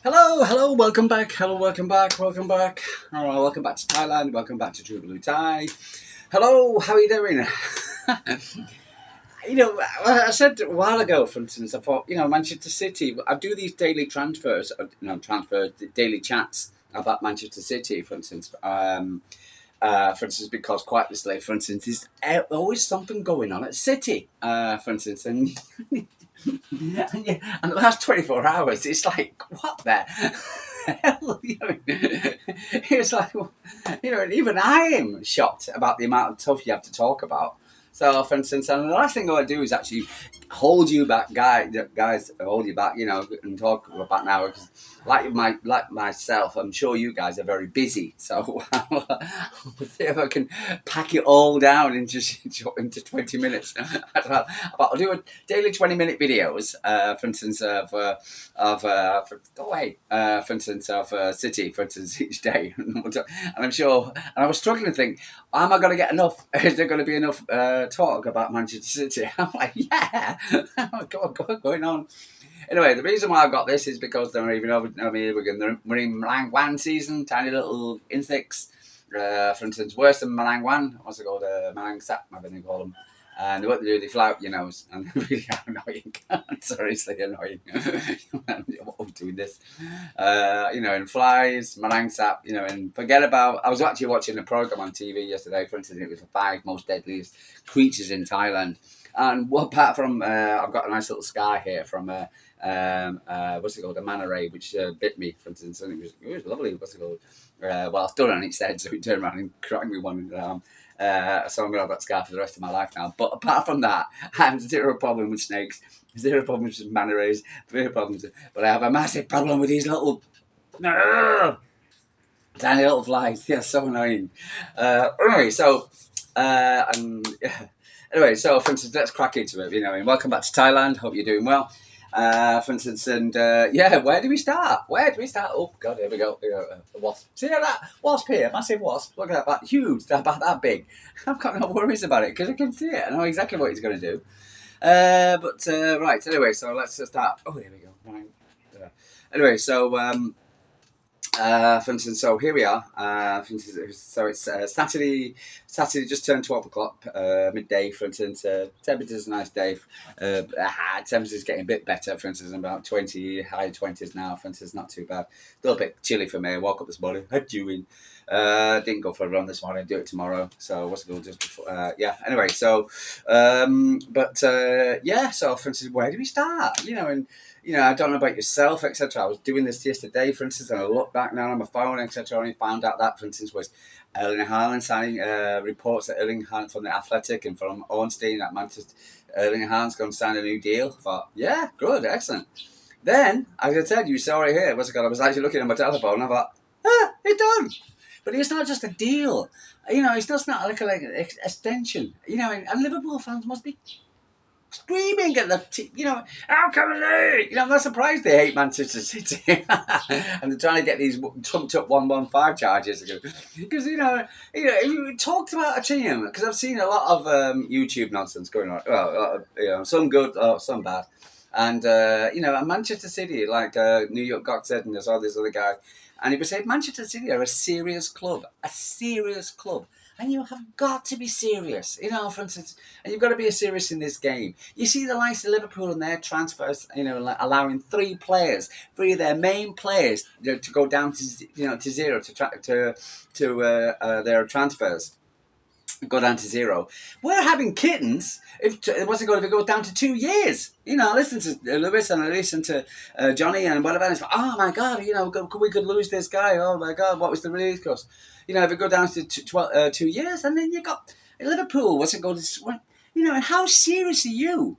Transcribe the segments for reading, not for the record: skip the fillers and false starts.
Hello, welcome back. Welcome back. Welcome back to Thailand. Welcome back to True Blue Thai. Hello, how are you doing? I said a while ago, for instance, I thought, Manchester City, I do these daily daily chats about Manchester City, for instance, because quite literally, for instance, there's always something going on at City, for instance, and and the last 24 hours, it's like, what the hell? It's like, even I am shocked about the amount of stuff you have to talk about. So, for instance, and the last thing I want to do is actually hold you back, guys, hold you back, and talk for about an hour. Because, like myself, I'm sure you guys are very busy. So, I'll see if I can pack it all down into 20 minutes. But I'll do a daily 20-minute videos, for instance, for instance, of City, for instance, each day. And I'm sure, and I was struggling to think, am I going to get enough? Is there going to be enough talk about Manchester City? I'm like, yeah, what's going on? Anyway, the reason why I've got this is because they're even over me. We're in Malang Wan season, tiny little insects. For instance, worse than Malang Wan. What's it called? Malang Sap, I think they call them. And what they do, they fly up your nose, and they're really annoying. Seriously annoying. What am I doing this? And flies, Malang Sap, and forget about. I was actually watching a program on TV yesterday. For instance, it was the 5 most deadliest creatures in Thailand. And apart from, I've got a nice little scar here from what's it called, a manta ray, which bit me, for instance, and it was lovely. What's it called? Well, I stood on its head, so it turned around and cracked me one in the arm. So I'm going to have that scar for the rest of my life now. But apart from that, I have zero problem with snakes, zero problem with manta rays, zero problems. But I have a massive problem with these little tiny little flies. They're so annoying. Anyway, so anyway, so for instance, let's crack into it. And welcome back to Thailand. Hope you're doing well. For instance, and where do we start? Oh God, here we go. The wasp. See that wasp here? Massive wasp. Look at that huge. About that big. I've got no worries about it because I can see it. I know exactly what he's going to do. Right. Anyway, so let's start. Oh, here we go. Right. Anyway, so. For instance, so here we are. For instance, so it's Saturday. Saturday just turned 12 o'clock, midday. For instance, temperature's a nice day. Temperature's getting a bit better. For instance, about 20, high 20s now. For instance, not too bad. Still a bit chilly for me. I woke up this morning, had you in. Didn't go for a run this morning. Do it tomorrow. So what's it called? Just before. Anyway, so So for instance, where do we start? I don't know about yourself, etc. I was doing this yesterday, for instance, and I look back now on my phone, etc. And I found out that, for instance, was Haaland signing reports that Haaland from the Athletic and from Ornstein at Manchester. Haaland's going to sign a new deal. I thought, yeah, good, excellent. Then, as I said, you saw it here. What's it called? I was actually looking at my telephone, and I thought, it's done. But it's not just a deal. It's just not like an extension. And Liverpool fans must be screaming at how come they? I'm not surprised they hate Manchester City, and they're trying to get these trumped up 115 charges because you talked about a team, because I've seen a lot of YouTube nonsense going on. Well, some good, some bad, and Manchester City, like New York Gok said, and there's all these other guys, and he was saying Manchester City are a serious club. And you have got to be serious, for instance, and you've got to be serious in this game. You see the likes of Liverpool and their transfers, allowing three of their main players, to go down to zero to their transfers. Go down to zero. We're having kittens. If it goes down to 2 years? Listen to Lewis and I listen to Johnny and whatever. And it's like, oh my God, we could lose this guy. Oh my God, what was the release cost? If it go down to 2 years, and then you got Liverpool. And how serious are you?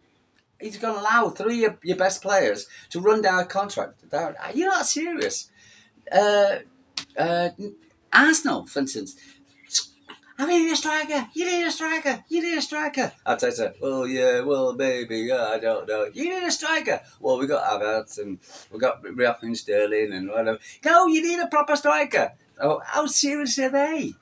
He's going to allow 3 of your best players to run down a contract. You're not serious. Arsenal, for instance. I need a striker. You need a striker. I'll tell you, well, yeah, well, maybe, I don't know. You need a striker. Well, we got Havertz and we got Raheem Sterling and whatever. No, you need a proper striker. Oh, how serious are they?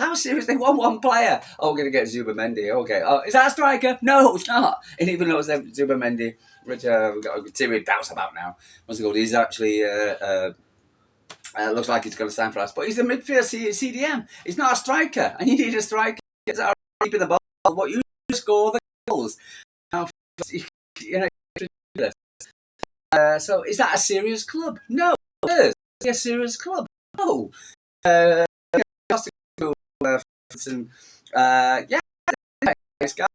How serious? They want one player. Oh, we're going to get Zubamendi. Okay. Oh, is that a striker? No, it's not. And even though it's Zubamendi, which we've got serious doubts about now. What's it called? He's actually looks like he's going to sign for us, but he's a midfield CDM. He's not a striker, and you need a striker. Gets out deep in the ball. What you score the goals? How you know, ridiculous. So is that a serious club? No, it is. Is it a serious club? No. Yeah, this guy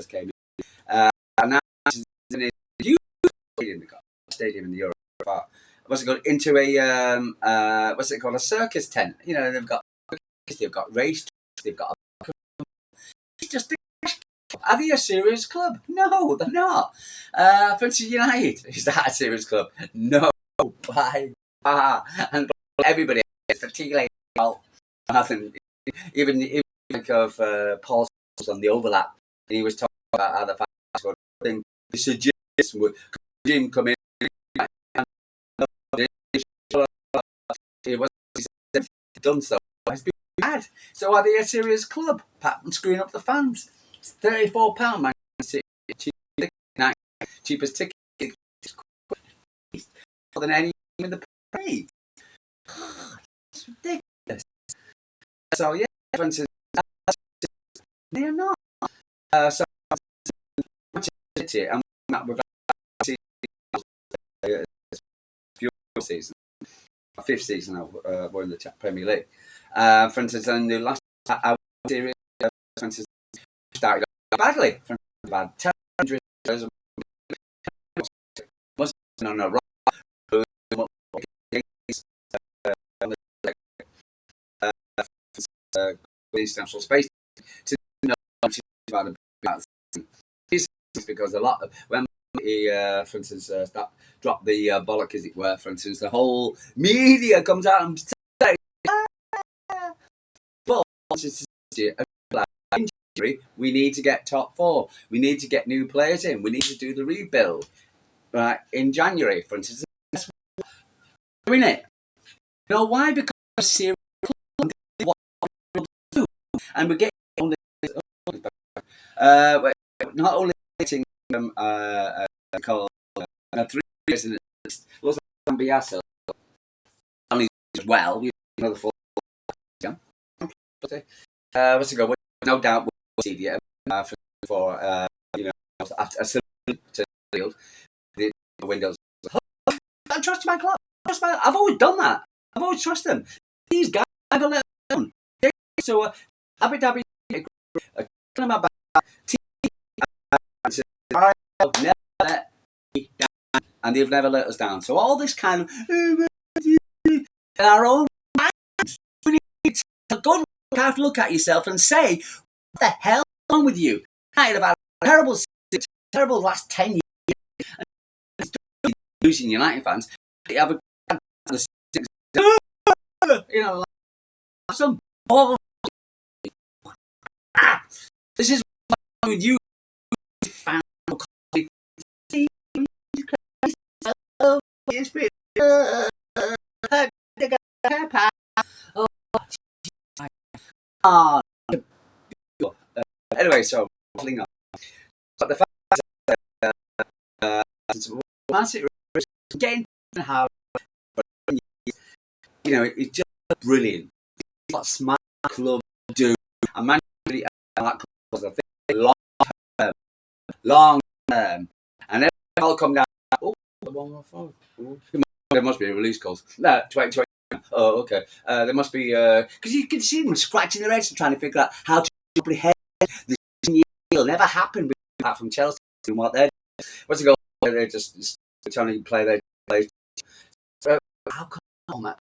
came in. And now he's in a huge stadium in the Europe. What's it called? Into a what's it called? A circus tent. You know, they've got race. They've got. It's just. Are they a serious club? No, they're not. For instance, United, is that a serious club? No, by far. And everybody is particularly nothing. Even think of Paul on the overlap, and he was talking about how the fans were think the suggestion would Jim come in. It was done so. It's been bad. So are they a serious club? Pat and screwing up the fans. It's £34, man. Cheapest ticket more than any in the parade. It's ridiculous. So yeah, for instance, they're not. So City and we've season, fifth season now, we're in the Premier League. For instance, in the last series, for instance, started badly. For instance, bad injuries. Must have been on a rock. International space to know about this because a lot of when he, for instance, dropped the bollock, as it were. For instance, the whole media comes out and says, "But injury, we need to get top four. We need to get new players in. We need to do the rebuild." Right in January, for instance, doing it. You know why? Because serious and we're getting on the not only getting them called 3 years in lots of Biasa only as well. We another 4. What's it called? No doubt we'll see the for you know a to field the windows. I trust my club. I've always done that. I've always trusted them. These guys never let them down. So Abu Dhabi them about never let me down, and they've never let us down. So all this kind of in our own minds, we need to go and look at yourself and say, "What the hell is wrong with you?" Kind of had a terrible last 10 years. And losing United fans, they have you know, some ball. This is wrong with you. Anyway, so but the fact that getting how you know it's just brilliant. It's what smart club do, and Man United that club was a thing long term, and then all come down. Oh, there must be a release calls. No, 2020. Oh, okay. There must be because you can see them scratching their heads and trying to figure out how to comprehend this will never happen apart from Chelsea and what they're doing. What's it called? They're just trying to play their play. How come that?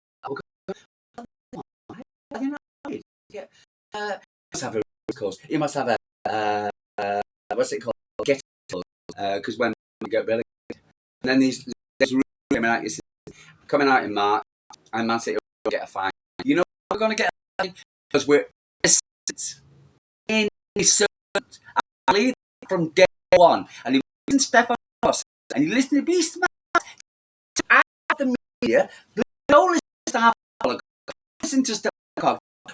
Yeah. You must have a course. You must have a what's it called? Get because when we get relegated, and then these coming out in March, and Man City will get a fine. You know we're going to get a fine because we're in I believe from day one, and you listen to Stefan Ross, and you listen to Beast Man, the media, don't listen to Stefan. Listen to Stefan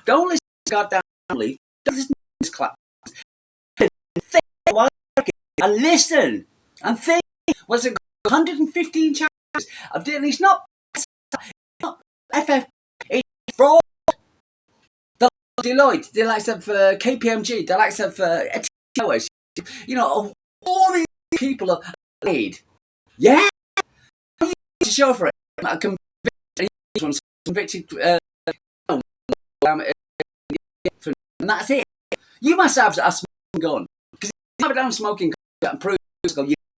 Don't listen to goddamn leaf. Don't listen to this clap. Think while and listen and think. What's it got? 115 chances of doing it's not FF, it's fraud. The Deloitte, the likes of KPMG, the likes of all these people are paid. Yeah, to show for it. A convicted, and that's it. You must have a smoking gun because if you have a damn smoking gun and prove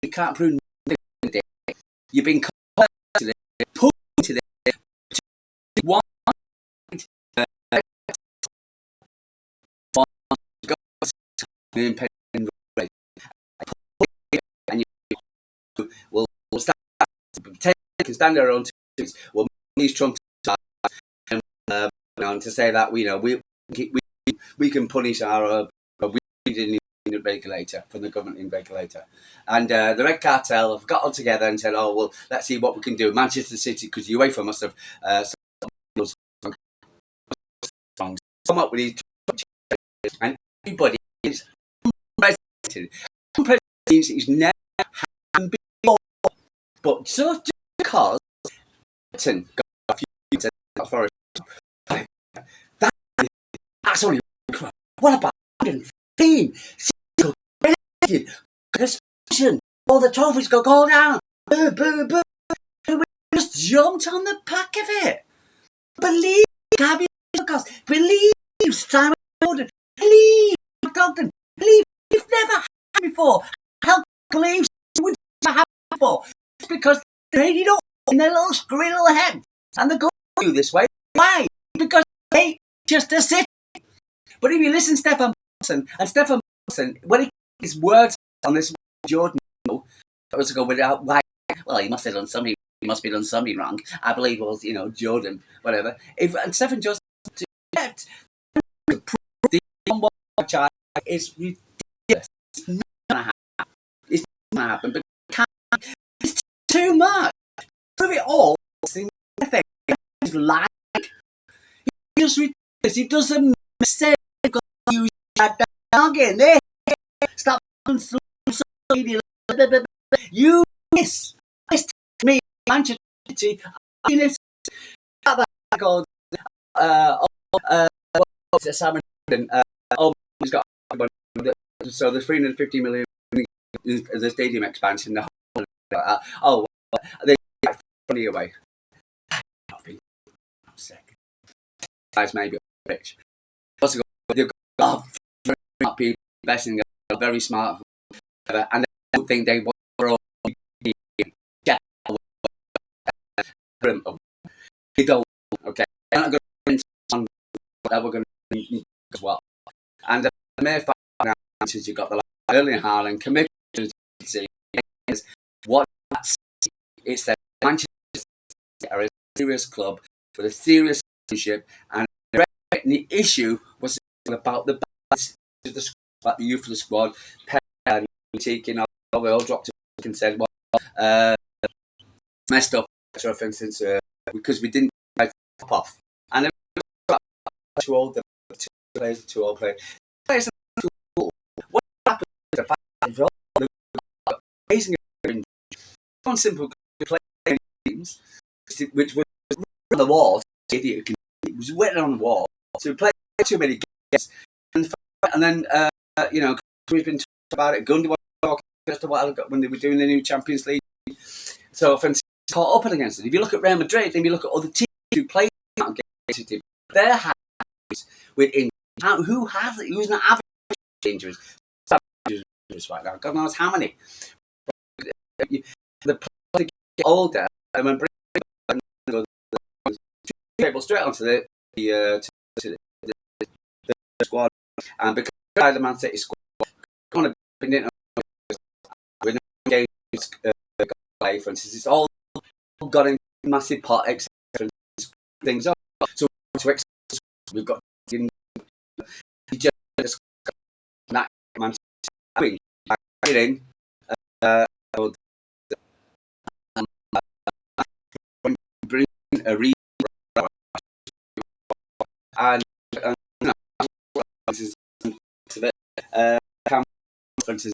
you can't prove nothing. You've been put to this one. And you will can stand their own tweets. Well, these Trump and to say that we can punish our regulator from the government regulator, and the Red Cartel have got all together and said, "Oh well, let's see what we can do." Manchester City, because UEFA must have come up with these, and everybody is unprecedented. It's never happened before, but just because Everton got a few that's only what about 115? All the trophies go down. Boo, boo, boo. We just jumped on the back of it. Believe Gabby Podcast. Believe Simon Jordan. Believe McDogden. Believe you've never happened before. How believe it would never happen before? It's because they made it up in their little screwy little head. And they're going to do this way. Why? Because they just a city. But if you listen to Stefan Paulson, when he his words on this Jordan, I was to go without why. Well, he must have done something. He must be done something wrong. I believe it was, Jordan, whatever. And Stefan just left. The one child is ridiculous. It's not gonna happen. It's not gonna happen. But it's too much. Prove it all. He's lying. He just ridiculous. He doesn't say. Use that again. Stop on social media. You miss me, Manchester City. That called Simon. He's got so there's 350 million the stadium expansion. The whole they got funny away. Guys, maybe a bitch. Also got people investing, very smart, and they don't think they were all get they don't. Okay, they're not going to that we're going to as well. And the mere fact now is you've got the early Haaland committed to is what it's that Manchester City are a serious club with a serious relationship, and the issue was about the youth of the squad, taking off, we all dropped it and said, well, messed up, for instance, because we didn't top off. And then too old, the two players are too old players. What happened to the fact that amazing one simple play teams, which was on the wall, idiot, it was written on the wall, so we played too many games, and then, we've been talking about it, Gundy was talking just a while ago when they were doing the new Champions League, so offensive caught up against it. If you look at Real Madrid, and you look at other teams who play against it, they're happy with injuries. Who's not having injuries? Right now, God knows how many. The players get older, and when able straight onto the squad, and because the Man City squad kind of been with no games play, for instance, it's all got in massive pot, etc. Things up. So we've got that Man City in bring a and for instance,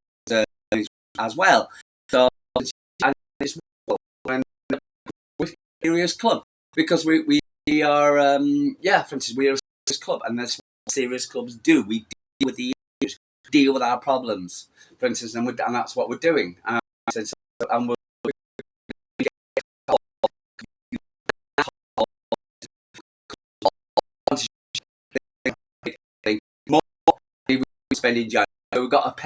as well. So and it's when we're a serious club because we are for instance we are a serious club, and that's what serious clubs do. We deal with the issues, deal with our problems, for instance, and that's what we're doing. And we're more we spend in January. We've got to pay.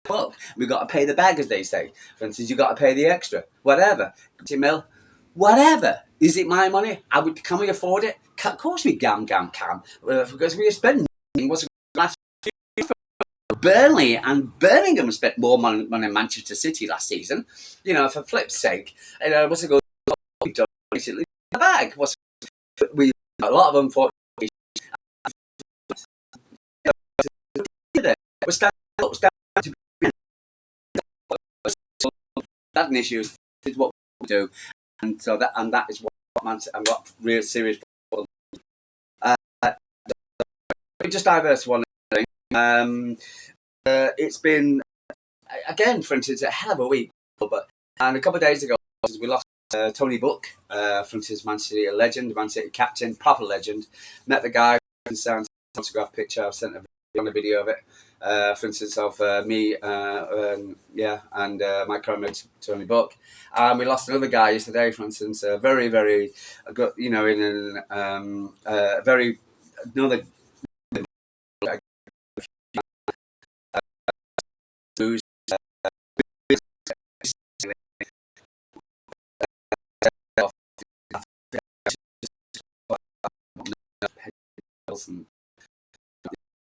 Well, we've got to pay the bag, as they say. For instance, you've got to pay the extra, whatever. 20 mil, whatever. Is it my money? Can we afford it? Of course we can. Because we are spending what's last year. Burnley and Birmingham spent more money than Manchester City last season. You know, for flip's sake. What's it called? We've done recently? The bag. We a lot of them thought we're standing up, that's an issue. Is what we do, and so that is what real serious. Just diverse one thing. It's been again, for instance, a hell of a week. And a couple of days ago, we lost Tony Book, for instance, Man City legend, Man City captain, proper legend. Met the guy. Photograph picture. I've sent on a video of it. For instance, of me, and my current Tony Book. We lost another guy yesterday, for instance, very, very good, you know, in very another who's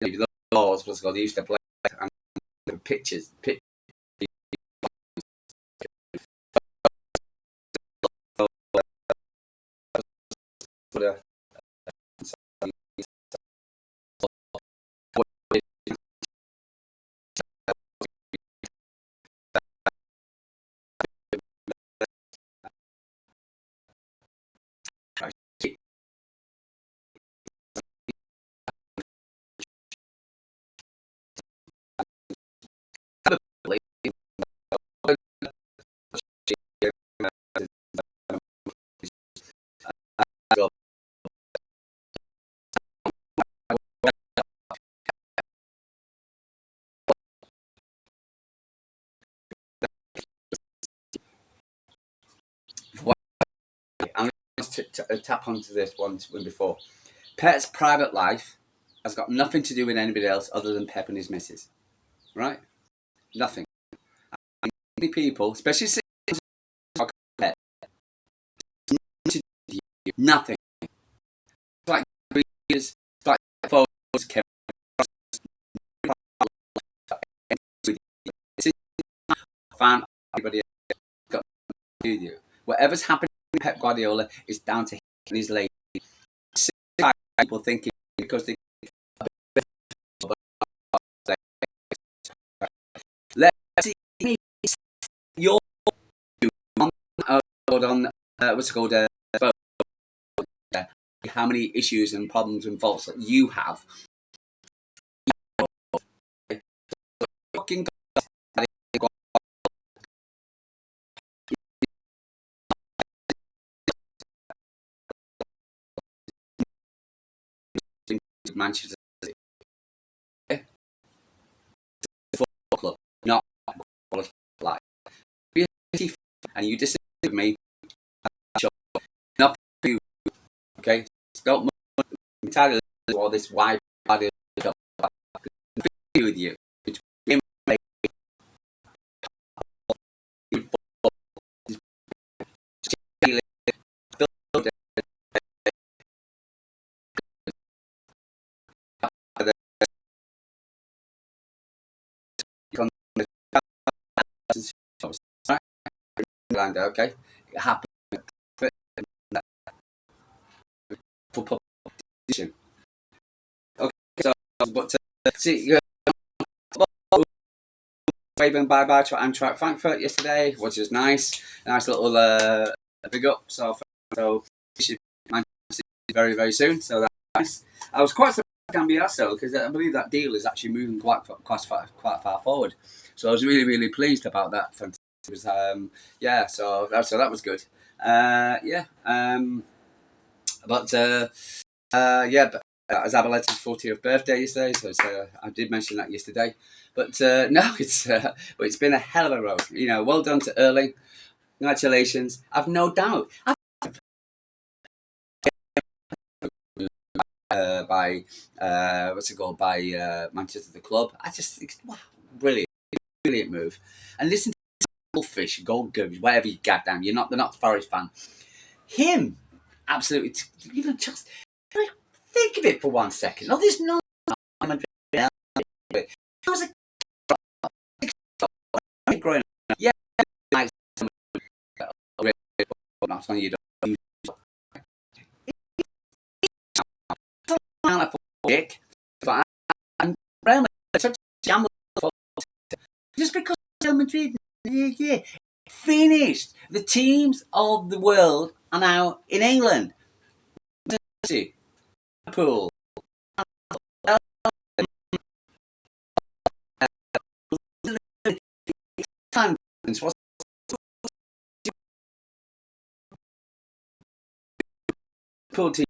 the laws was called. He used to play and pictures. I'm going to tap onto this one before. Pep's private life has got nothing to do with anybody else other than Pep and his missus, right? Nothing. Many people, especially Pep, nothing. It's like it's like photos. Fan everybody got to do with you. Whatever's happening to Pep Guardiola is down to him and his lady. People thinking because they let's see your on what's it called how many issues and problems and faults that you have. Manchester City, football club, not quality life. And you disagree with me, not you. Okay, don't entirely all this wide body with you. Okay, it happened for position. Okay, so but see, waving bye bye to Eintracht Frankfurt yesterday, which is nice little big up. So we should very very soon. So that's nice. I was quite surprised Cambiasso, because I believe that deal is actually moving quite far forward. So I was really, really pleased about that. It was, yeah, so that was good. Yeah, but yeah, but Zabaleta's 40th birthday yesterday, so I did mention that yesterday. But no, but it's been a hell of a road. You know, well done to Erling. Congratulations. I've no doubt. By what's it called, by Manchester the club. Wow, brilliant, brilliant move. And listen to Goldfish, Gold Goose, whatever you goddamn. They're not a Forest fan. Him, absolutely. You know, just think of it for 1 second. No, there's no. It was a growing up. Yeah, like not on you don't. But I'm such a just because Real Madrid, yeah, finished. The teams of the world are now in England. Liverpool. Time was Liverpool team.